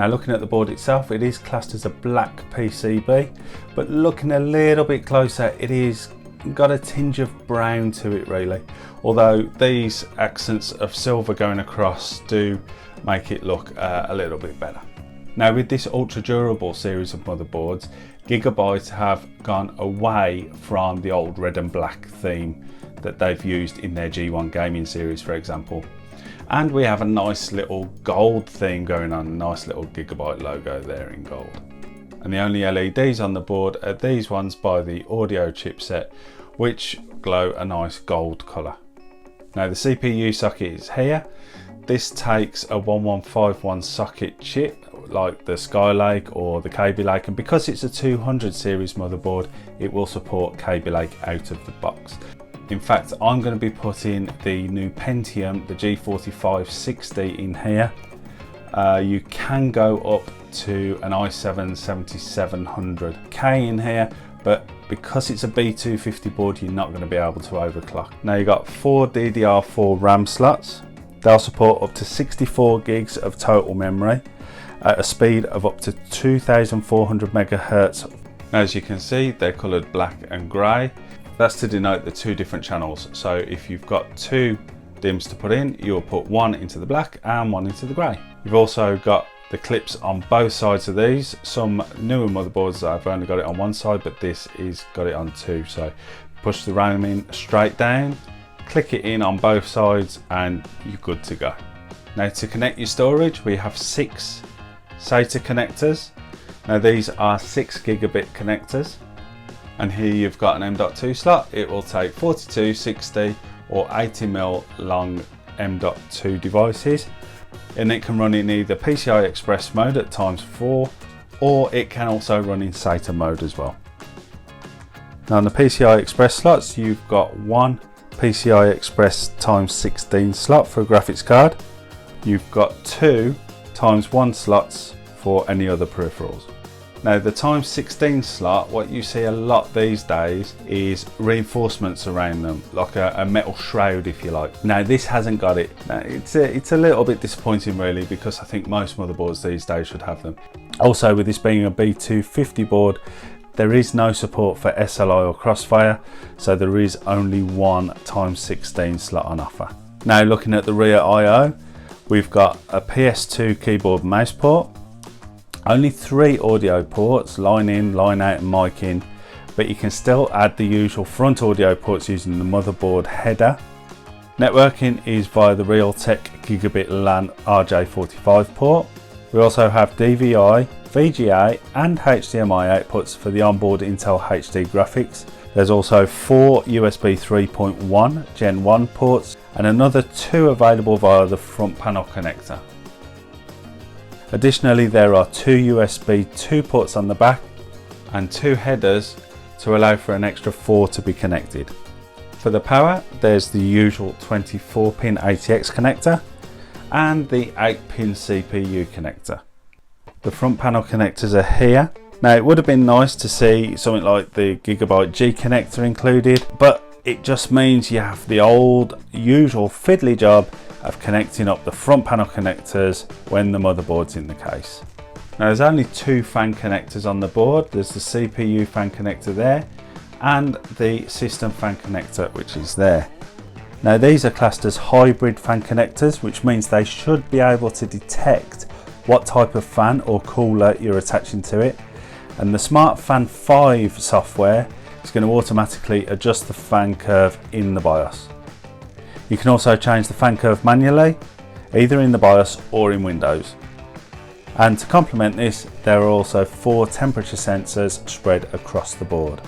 Now looking at the board itself, it is classed as a black PCB, but looking a little bit closer, it is got a tinge of brown to it really, although these accents of silver going across do make it look a little bit better. Now with this ultra durable series of motherboards, Gigabyte have gone away from the old red and black theme that they've used in their G1 gaming series, for example. And we have a nice little gold theme going on, a nice little Gigabyte logo there in gold. And the only LEDs on the board are these ones by the audio chipset, which glow a nice gold colour. Now the CPU socket is here. This takes a 1151 socket chip like the Skylake or the Kabylake, and because it's a 200 series motherboard, it will support Kabylake out of the box. In fact, I'm going to be putting the new Pentium, the G4560 in here. You can go up to an i7-7700K in here, but because it's a B250 board, you're not going to be able to overclock. Now you've got 4 Ddr4 Ram slots. They'll support up to 64 gigs of total memory at a speed of up to 2400 megahertz. As you can see, they're coloured black and grey. That's to denote the two different channels. So if you've got two DIMMs to put in, you'll put one into the black and one into the grey. You've also got the clips on both sides of these. Some newer motherboards have only got it on one side, but this is got it on two. So push the RAM in straight down, click it in on both sides, and you're good to go. Now to connect your storage, we have 6 SATA connectors. Now these are 6 gigabit connectors. And here you've got an M.2 slot. It will take 42, 60 or 80mm long M.2 devices, and it can run in either Pci Express mode at ×4, or it can also run in SATA mode as well. Now on the Pci Express slots, you've got one Pci Express ×16 slot for a graphics card. You've got 2 ×1 slots for any other peripherals. Now the ×16 slot, what you see a lot these days is reinforcements around them, like a metal shroud if you like. Now this hasn't got it. Now, it's a little bit disappointing really, because I think most motherboards these days should have them. Also, with this being a B250 board, there is no support for SLI or Crossfire, so there is only one ×16 slot on offer. Now looking at the rear I/O, we've got a PS2 keyboard mouse port, only 3 audio ports, line in, line out and mic in, but you can still add the usual front audio ports using the motherboard header. Networking is via the Realtek Gigabit LAN RJ45 port. We also have DVI, VGA and HDMI outputs for the onboard Intel HD graphics. There's also 4 USB 3.1 Gen 1 ports and another 2 available via the front panel connector. Additionally, there are 2 USB 2 ports on the back and 2 headers to allow for an extra 4 to be connected. For the power, there's the usual 24-pin ATX connector and the 8-pin CPU connector. The front panel connectors are here. Now it would have been nice to see something like the Gigabyte G connector included, but it just means you have the old usual fiddly job of connecting up the front panel connectors when the motherboard's in the case. Now there's only 2 fan connectors on the board. There's the CPU fan connector there and the system fan connector, which is there. Now these are classed as hybrid fan connectors, which means they should be able to detect what type of fan or cooler you're attaching to it, and the Smart Fan 5 software is going to automatically adjust the fan curve in the BIOS. You can also change the fan curve manually, either in the BIOS or in Windows. And to complement this, there are also 4 temperature sensors spread across the board.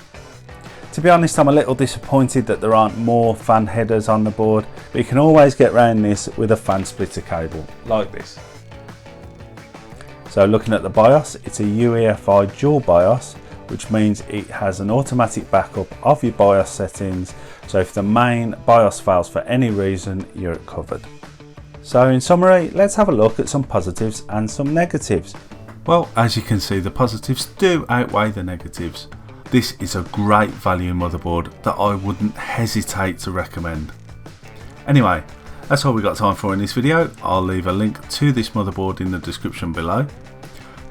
To be honest, I'm a little disappointed that there aren't more fan headers on the board, but you can always get around this with a fan splitter cable, like this. So looking at the BIOS, it's a UEFI dual BIOS, which means it has an automatic backup of your BIOS settings, so if the main BIOS fails for any reason, you're covered. So in summary, let's have a look at some positives and some negatives. Well, as you can see, the positives do outweigh the negatives. This is a great value motherboard that I wouldn't hesitate to recommend. Anyway, that's all we got time for in this video. I'll leave a link to this motherboard in the description below.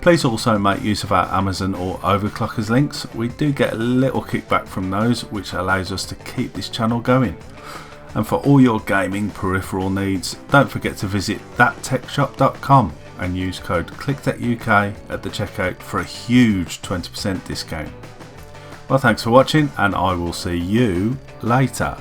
Please also make use of our Amazon or Overclockers links. We do get a little kickback from those, which allows us to keep this channel going. And for all your gaming peripheral needs, don't forget to visit thattechshop.com and use code ClickTech UK at the checkout for a huge 20% discount. Well, thanks for watching, and I will see you later.